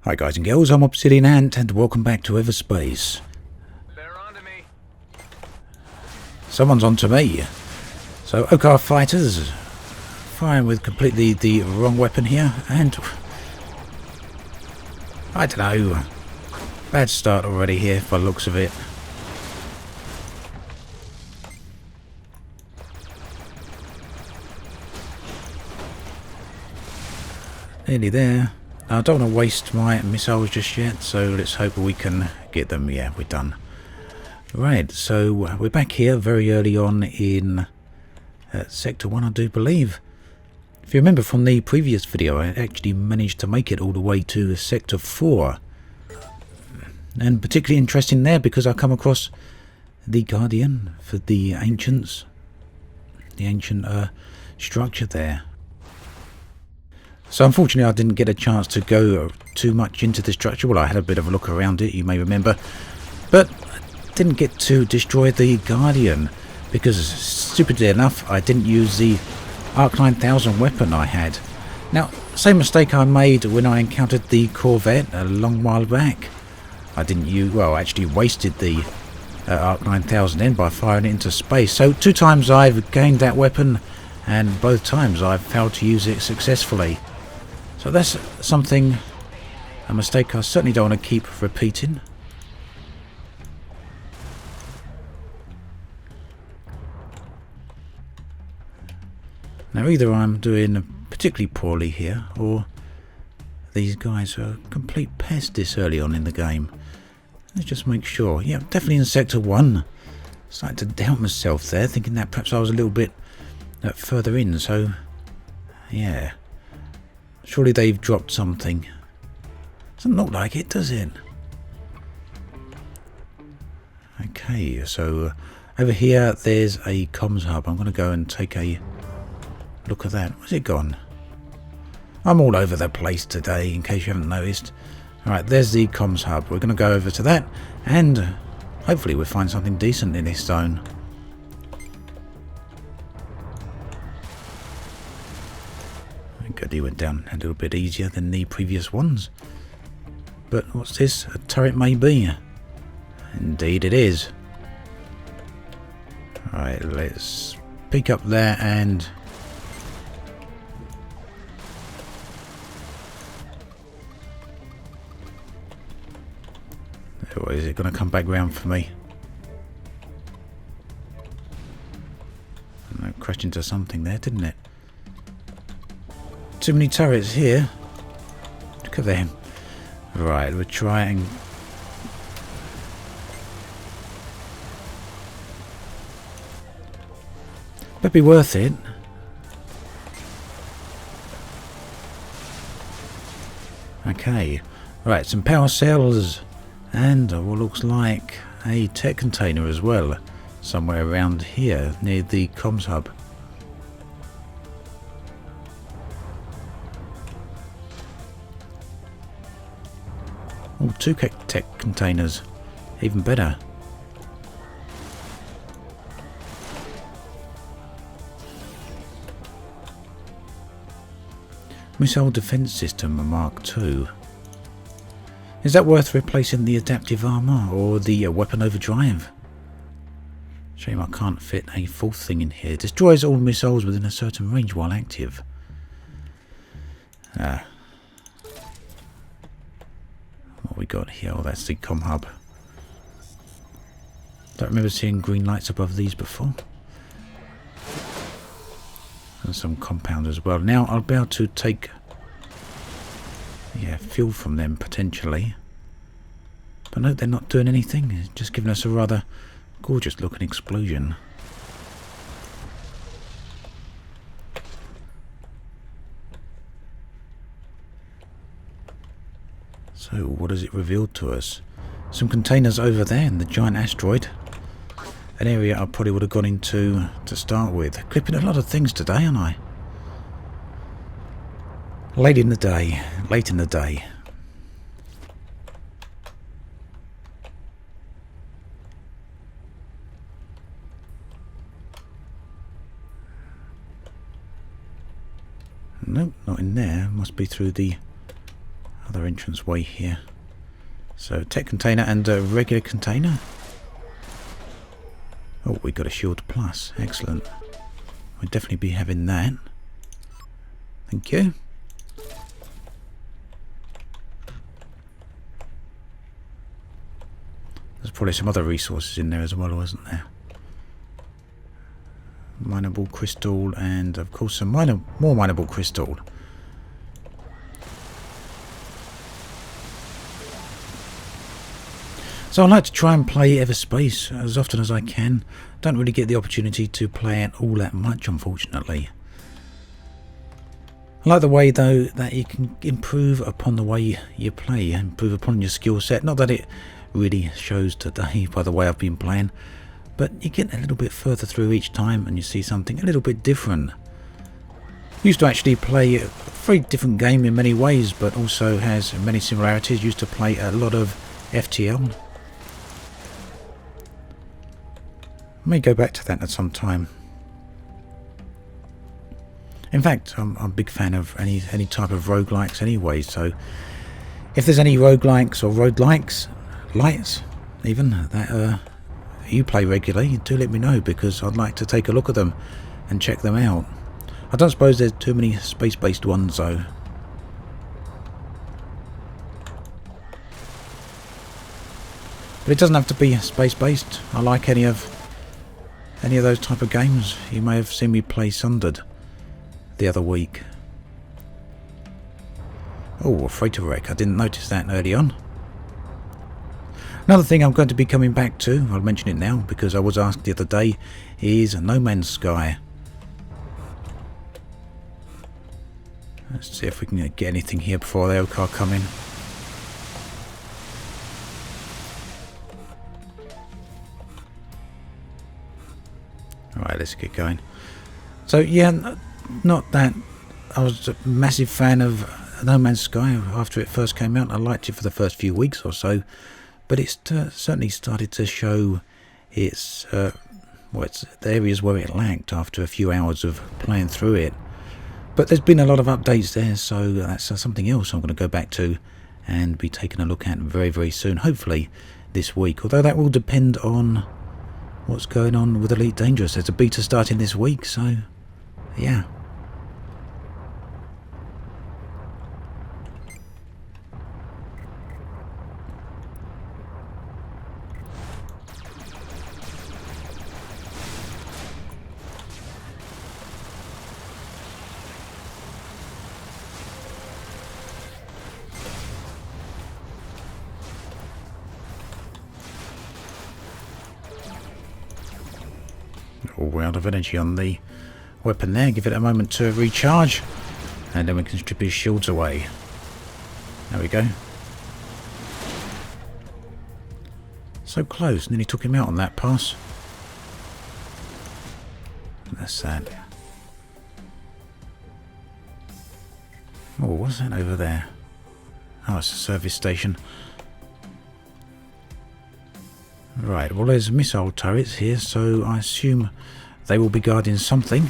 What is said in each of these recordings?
Hi guys and girls, I'm Obsidian Ant and welcome back to Everspace. They're onto me. Someone's onto me. So Okkar fighters firing with completely the wrong weapon here, and I don't know, bad start already here by the looks of it. Nearly there. I don't want to waste my missiles just yet, so let's hope we can get them. Yeah, we're done. Right, so we're back here very early on in Sector 1, I do believe. If you remember from the previous video, I actually managed to make it all the way to Sector 4. And particularly interesting there because I come across the Guardian for the ancients. The ancient structure there. So unfortunately I didn't get a chance to go too much into the structure. Well, I had a bit of a look around it, you may remember. But I didn't get to destroy the Guardian because, stupidly enough, I didn't use the Arc 9000 weapon I had. Now, same mistake I made when I encountered the Corvette a long while back. I didn't use, well, I actually wasted the Arc 9000 then by firing it into space. So 2 times I've gained that weapon and both times I've failed to use it successfully. So that's something, a mistake I certainly don't want to keep repeating. Now either I'm doing particularly poorly here, or these guys are a complete pest this early on in the game. Let's just make sure. Yeah, definitely in Sector 1. Starting to doubt myself there, thinking that perhaps I was a little bit further in, so yeah. Surely they've dropped something. Doesn't look like it, does it? Okay, so over here there's a comms hub. I'm going to go and take a look at that. Where's it gone? I'm all over the place today, in case you haven't noticed. Alright, there's the comms hub. We're going to go over to that, and hopefully we'll find something decent in this zone. Good, he went down a little bit easier than the previous ones. But what's this? A turret maybe? Indeed it is. Alright, let's peek up there and... oh, is it going to come back round for me? I crashed into something there, didn't it? Too many turrets here. Look at them. Right, we're trying. But be worth it. Okay. Right, some power cells and what looks like a tech container as well. Somewhere around here near the comms hub. Oh, 2 tech containers. Even better. Missile defense system Mark II. Is that worth replacing the adaptive armor or the weapon overdrive? Shame I can't fit a 4th thing in here. Destroys all missiles within a certain range while active. What we got here? Oh, that's the comm hub. Don't remember seeing green lights above these before. And some compound as well. Now I'll be able to take fuel from them potentially. But no, they're not doing anything. It's just giving us a rather gorgeous looking explosion. So what has it revealed to us? Some containers over there in the giant asteroid. An area I probably would have gone into to start with. Clipping a lot of things today, aren't I? Late in the day. Nope, not in there. Must be through the other entrance way here. So tech container and a regular container. Oh, we got a shield plus. Excellent. We'll definitely be having that. Thank you. There's probably some other resources in there as well, wasn't there? Mineable crystal and of course some more mineable crystal. So I like to try and play Everspace as often as I can. Don't really get the opportunity to play it all that much, unfortunately. I like the way though that you can improve upon the way you play, improve upon your skill set. Not that it really shows today by the way I've been playing, but you get a little bit further through each time and you see something a little bit different. Used to actually play a very different game in many ways, but also has many similarities. Used to play a lot of FTL. May go back to that at some time. In fact, I'm a big fan of any type of roguelikes anyway, so if there's any roguelikes or roguelikes, lights even, that you play regularly, do let me know, because I'd like to take a look at them and check them out. I don't suppose there's too many space-based ones though. But it doesn't have to be space-based. I like any of those type of games. You may have seen me play Sundered the other week. Oh, a freighter wreck. I didn't notice that early on. Another thing I'm going to be coming back to, I'll mention it now because I was asked the other day, is No Man's Sky. Let's see if we can get anything here before the Okkar come in. Alright, let's get going. So yeah, not that I was a massive fan of No Man's Sky after it first came out. I liked it for the first few weeks or so, but it's certainly started to show its the areas where it lacked after a few hours of playing through it. But there's been a lot of updates there, so that's something else I'm going to go back to and be taking a look at very, very soon, hopefully this week. Although that will depend on what's going on with Elite Dangerous. There's a beta starting this week, so yeah. Oh, we're out of energy on the weapon there. Give it a moment to recharge, and then we can strip his shields away. There we go. So close, nearly took him out on that pass. That's sad. Oh, what's that over there? Oh, it's a service station. Right, well there's missile turrets here, so I assume they will be guarding something.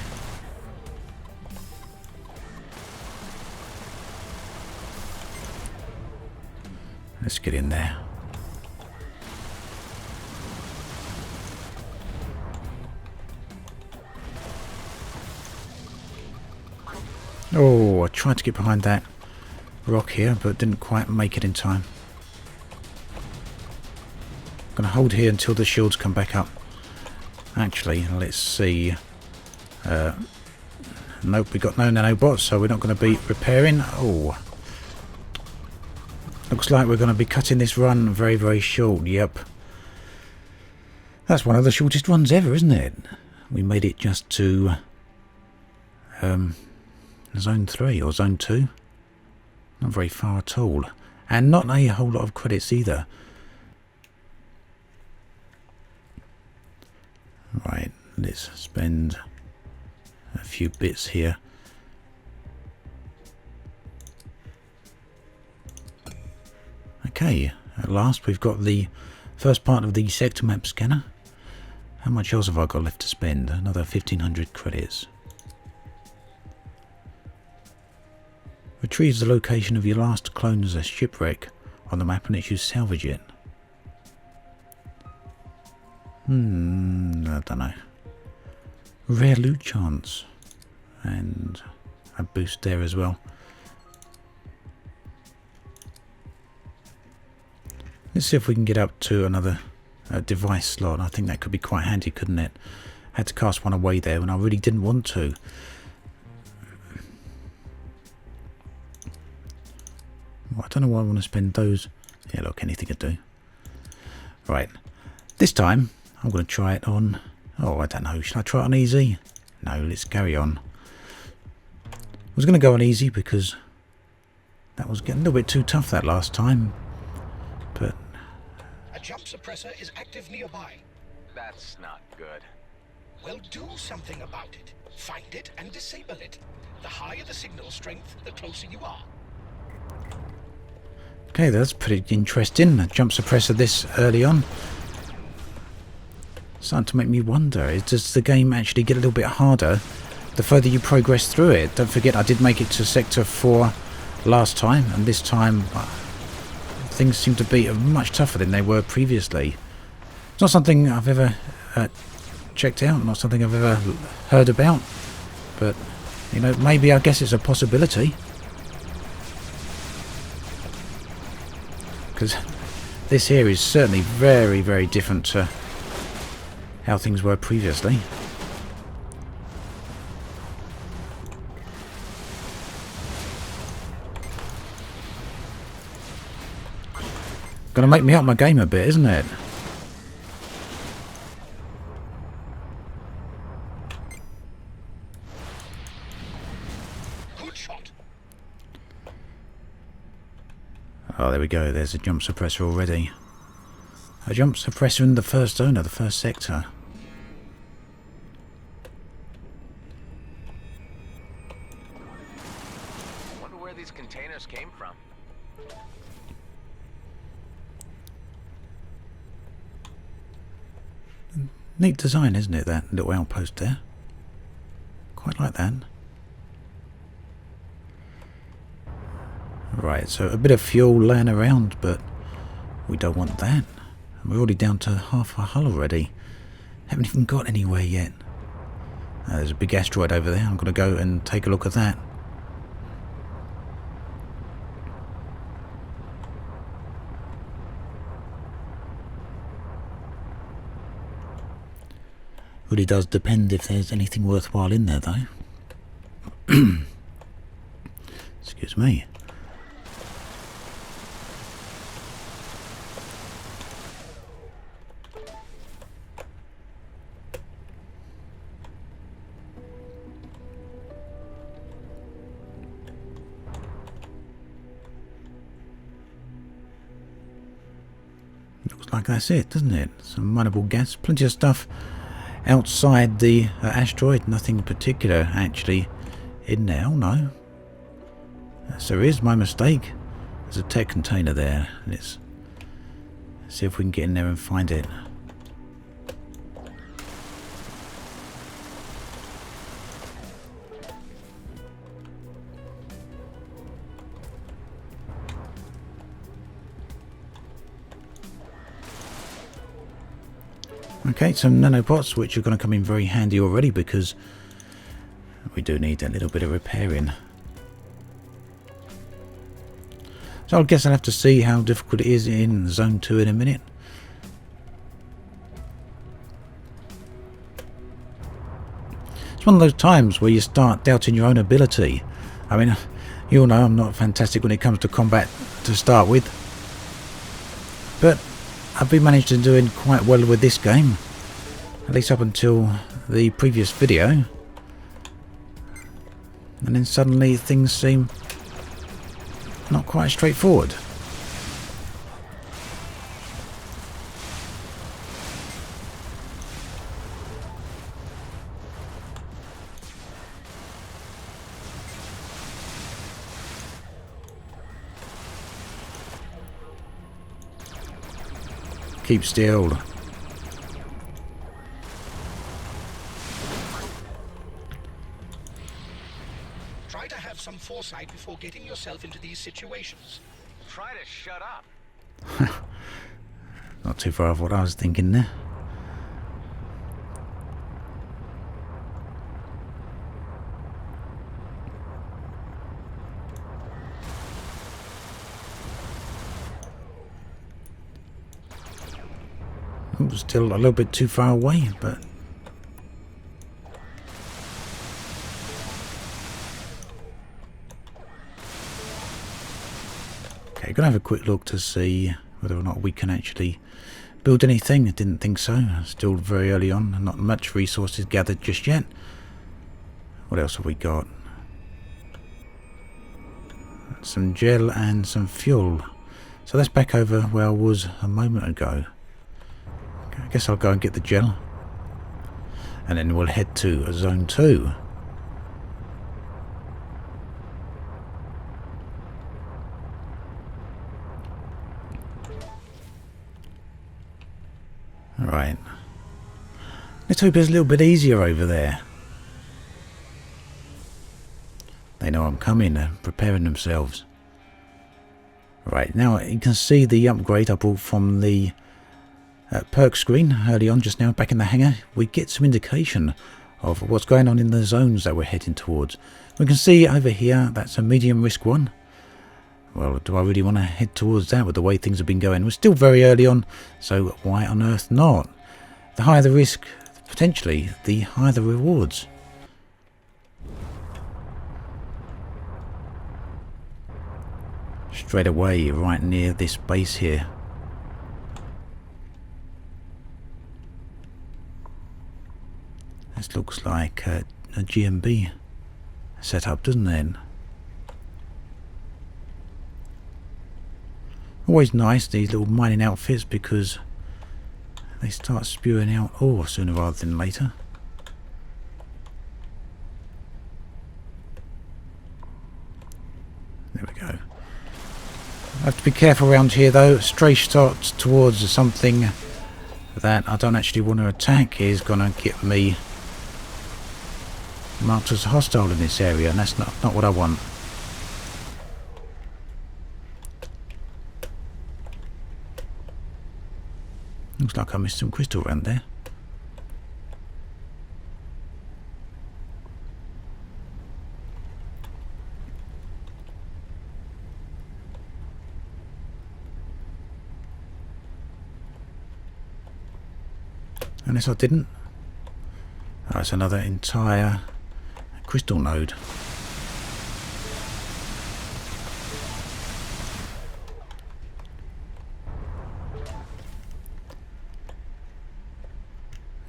Let's get in there. Oh, I tried to get behind that rock here, but didn't quite make it in time. I'm going to hold here until the shields come back up. Actually, let's see. Nope, we got no nanobots, so we're not going to be repairing. Oh, looks like we're going to be cutting this run very, very short. Yep, that's one of the shortest runs ever, isn't it? We made it just to Zone 3 or Zone 2. Not very far at all, and not a whole lot of credits either. Right, let's spend a few bits here. Okay, at last we've got the first part of the sector map scanner. How much else have I got left to spend? Another 1500 credits. Retrieves the location of your last clone's shipwreck on the map and lets you salvage it. I don't know. Rare loot chance. And a boost there as well. Let's see if we can get up to another device slot. I think that could be quite handy, couldn't it? Had to cast one away there when I really didn't want to. Well, I don't know why I want to spend those. Yeah, look, anything could do. Right. This time, I'm going to try it on... Oh, I don't know. Should I try it on easy? No, let's carry on. I was going to go on easy because that was getting a little bit too tough that last time. But... A jump suppressor is active nearby. That's not good. Well, do something about it. Find it and disable it. The higher the signal strength, the closer you are. Okay, that's pretty interesting. A jump suppressor this early on. Starting to make me wonder, does the game actually get a little bit harder the further you progress through it? Don't forget, I did make it to Sector 4 last time, and this time things seem to be much tougher than they were previously. It's not something I've ever checked out, not something I've ever heard about, but, you know, maybe I guess it's a possibility. Because this here is certainly very, very different to how things were previously. Gonna make me up my game a bit, isn't it? Good shot. Oh, there we go. There's a jump suppressor already. A jump suppressor in the first zone of the first sector. I wonder where these containers came from. Neat design, isn't it, that little outpost there? Quite like that. Right, so a bit of fuel laying around, but we don't want that. We're already down to half our hull already. Haven't even got anywhere yet. There's a big asteroid over there. I'm going to go and take a look at that. Really does depend if there's anything worthwhile in there, though. Excuse me. Looks like that's it, doesn't it? Some mineable gas, plenty of stuff outside the asteroid, nothing particular actually in there. Oh no, yes, there is, my mistake. There's a tech container there. Let's see if we can get in there and find it. Okay, some nanopots, which are going to come in very handy already because we do need a little bit of repairing. So I guess I'll have to see how difficult it is in Zone 2 in a minute. It's one of those times where you start doubting your own ability. I mean, you all know I'm not fantastic when it comes to combat to start with. But I've been managing to doing quite well with this game, at least up until the previous video, and then suddenly things seem not quite straightforward. Keep still. Try to have some foresight. foresight before getting yourself into these situations. Try to shut up. Not too far off what I was thinking there. Ooh, still a little bit too far away, but okay, gonna have a quick look to see whether or not we can actually build anything. I didn't think so. Still very early on, not much resources gathered just yet. What else have we got? Some gel and some fuel. So that's back over where I was a moment ago. I guess I'll go and get the gel. And then we'll head to Zone 2. Alright. Let's hope it's a little bit easier over there. They know I'm coming and preparing themselves. Right, now you can see the upgrade I brought from the perk screen early on just now back in the hangar. We get some indication of what's going on in the zones that we're heading towards. We can see over here that's a medium risk one. Well, do I really want to head towards that with the way things have been going? We're still very early on, so why on earth not? The higher the risk, potentially, the higher the rewards. Straight away, right near this base here. This looks like a GMB setup, doesn't it? Always nice, these little mining outfits, because they start spewing out ore sooner rather than later. There we go. I have to be careful around here though. Stray shots towards something that I don't actually want to attack is going to get me marked as hostile in this area, and that's not what I want. Looks like I missed some crystal around there. Unless I didn't. Oh, that's another entire crystal node.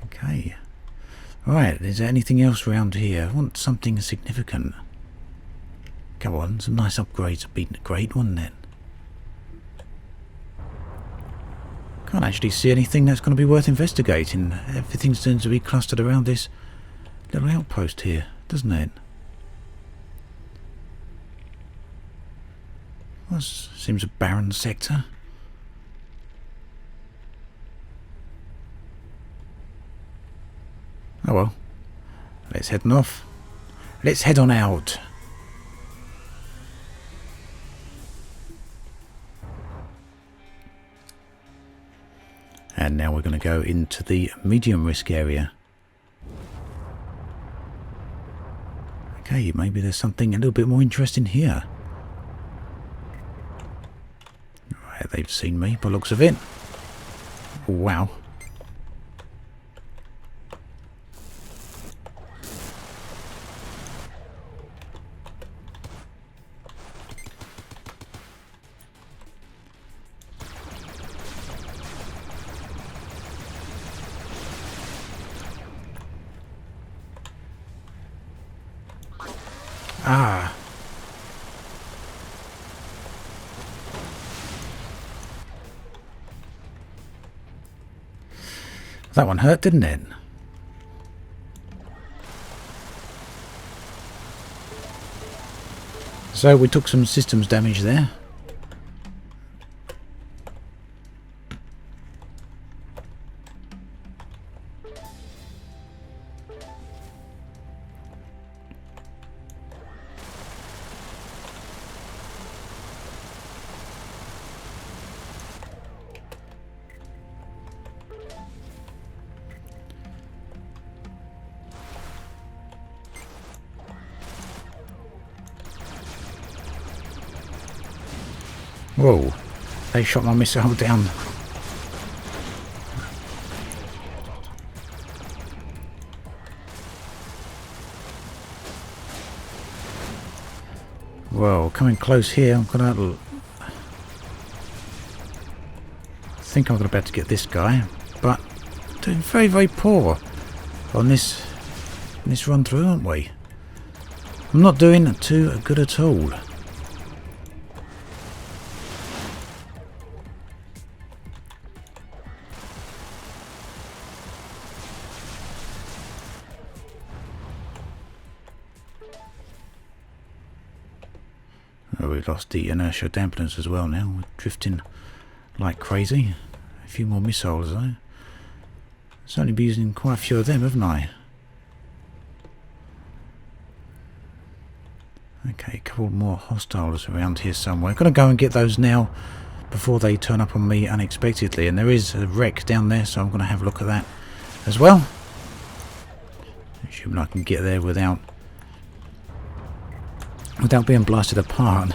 Okay. Right, is there anything else around here? I want something significant. Come on, some nice upgrades have been great, wouldn't it? Can't actually see anything that's going to be worth investigating. Everything seems to be clustered around this little outpost here, doesn't it? Well, this seems a barren sector. Oh well. Let's head off. Let's head on out. And now we're going to go into the medium risk area. Okay, maybe there's something a little bit more interesting here. Right, they've seen me by the looks of it. Wow. Ah. That one hurt, didn't it? So we took some systems damage there. Whoa, they shot my missile down. Well, coming close here, I'm gonna... I think I'm gonna be able to get this guy, but doing very, very poor on this run through, aren't we? I'm not doing too good at all. Oh, we've lost the inertia dampeners as well now. We're drifting like crazy. A few more missiles though. Certainly be using quite a few of them, haven't I? Okay, a couple more hostiles around here somewhere. Gonna go and get those now before they turn up on me unexpectedly. And there is a wreck down there, so I'm gonna have a look at that as well. Assuming I can get there without being blasted apart.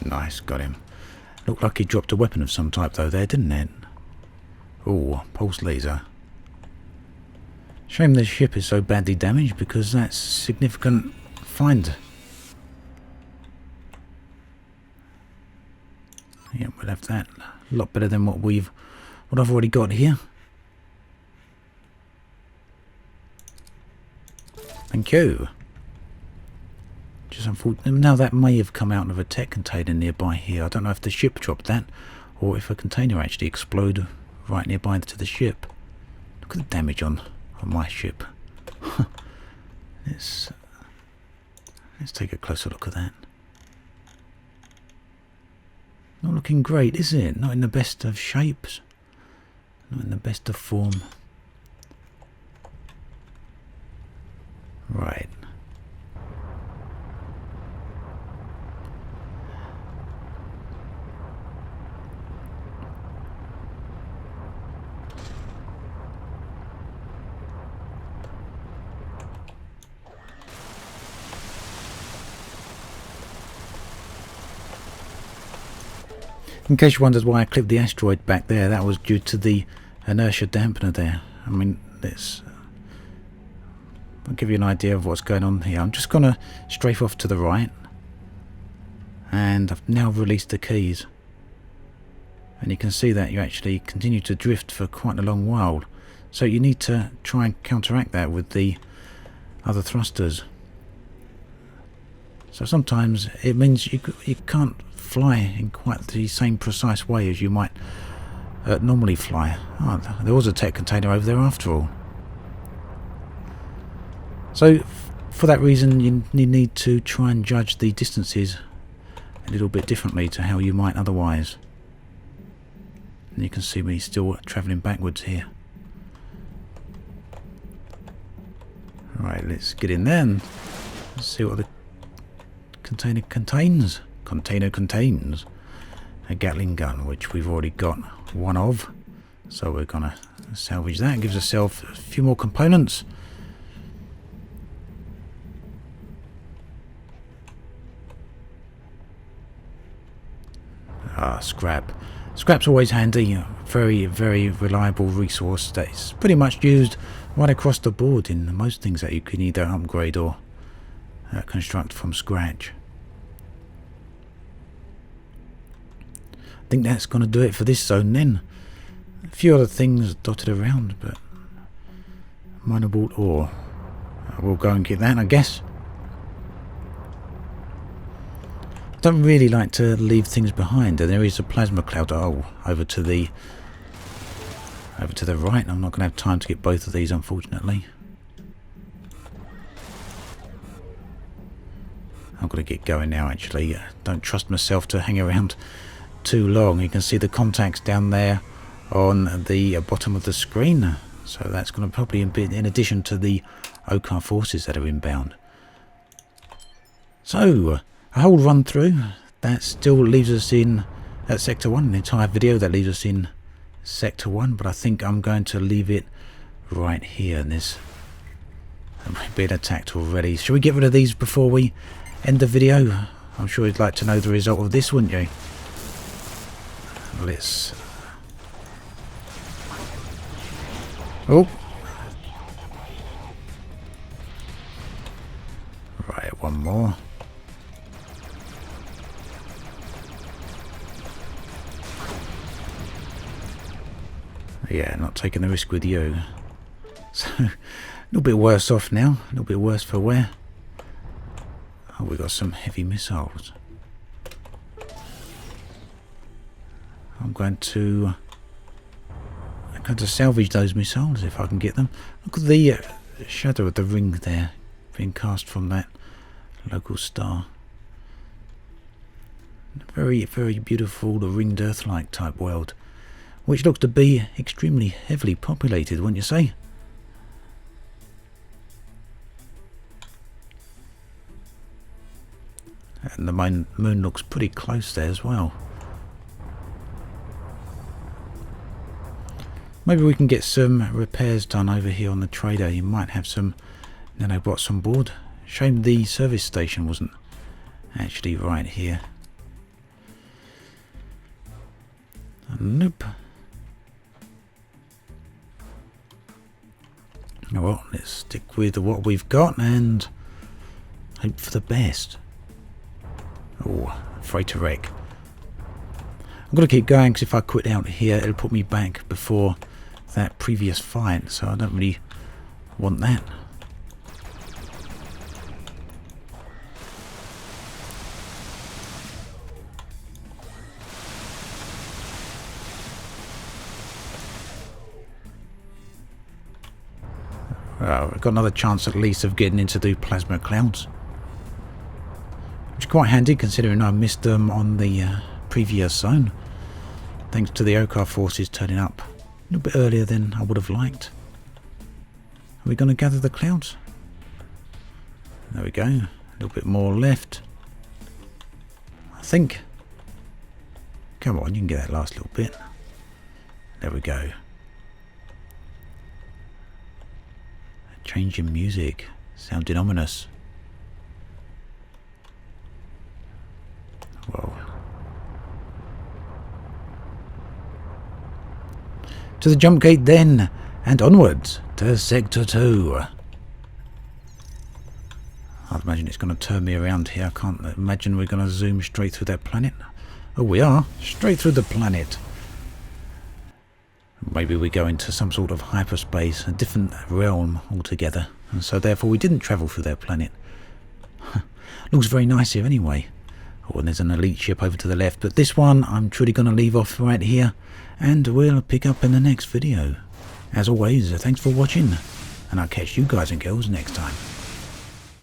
Nice, got him. Looked like he dropped a weapon of some type though there, didn't it? Oh, pulse laser. Shame this ship is so badly damaged because that's a significant find. Yeah, we'll have that. A lot better than what I've already got here. Thank you. Just unfortunate. Now that may have come out of a tech container nearby here. I don't know if the ship dropped that or if a container actually exploded right nearby to the ship. Look at the damage on my ship. Let's take a closer look at that. Not looking great, is it? Not in the best of shapes. Not in the best of form. Right. In case you wondered why I clipped the asteroid back there, that was due to the inertia dampener there. I mean, I'll give you an idea of what's going on here. I'm just going to strafe off to the right. And I've now released the keys. And you can see that you actually continue to drift for quite a long while. So you need to try and counteract that with the other thrusters. So sometimes it means you can't fly in quite the same precise way as you might normally fly. Oh, there was a tech container over there after all. So for that reason you need to try and judge the distances a little bit differently to how you might otherwise. And you can see me still travelling backwards here. Alright, let's get in there and see what the container contains. Container contains a Gatling gun, which we've already got one of, so we're gonna salvage that. Gives ourselves a few more components. Scrap. Scrap's always handy. Very, very reliable resource that's pretty much used right across the board in most things that you can either upgrade or construct from scratch. I think that's going to do it for this zone then. A few other things dotted around, but mineable ore. We'll go and get that, I guess. I don't really like to leave things behind, and there is a plasma cloud over to the Over to the right. I'm not going to have time to get both of these, unfortunately. I'm going to get going now, actually. Don't trust myself to hang around too long. You can see the contacts down there on the bottom of the screen. So that's going to probably be in addition to the Okkar forces that are inbound. So, a whole run through. That still leaves us in Sector 1. An entire video that leaves us in Sector 1. But I think I'm going to leave it right here. And there's been attacked already. Shall we get rid of these before we end the video? I'm sure you'd like to know the result of this, wouldn't you? Let's... Oh! Right, one more. Yeah, not taking the risk with you. So, a little bit worse off now. A little bit worse for wear. Oh, we got some heavy missiles. I'm going to salvage those missiles if I can get them. Look at the shadow of the ring there being cast from that local star. Very, very beautiful, the ringed Earth-like type world, which looks to be extremely heavily populated, wouldn't you say? And the moon looks pretty close there as well. Maybe we can get some repairs done over here on the trader. You might have some nanobots on board. Shame the service station wasn't actually right here. Nope. Oh well, let's stick with what we've got and hope for the best. Oh, freighter wreck. I'm going to keep going because if I quit out here, it'll put me back before that previous fight, so I don't really want that. Well, I've got another chance at least of getting into the plasma clouds, which is quite handy considering I missed them on the previous zone, thanks to the Okkar forces turning up a little bit earlier than I would have liked. Are we going to gather the clouds? There we go. A little bit more left, I think. Come on, you can get that last little bit. There we go. A change in music, sounding ominous. Whoa. To the jump gate then, and onwards to Sector 2. I'd imagine it's going to turn me around here. I can't imagine we're going to zoom straight through that planet. Oh, we are. Straight through the planet. Maybe we go into some sort of hyperspace, a different realm altogether. And so therefore we didn't travel through that planet. Looks very nice here anyway. Oh, and there's an elite ship over to the left. But this one I'm truly going to leave off right here. And we'll pick up in the next video. As always, thanks for watching. And I'll catch you guys and girls next time.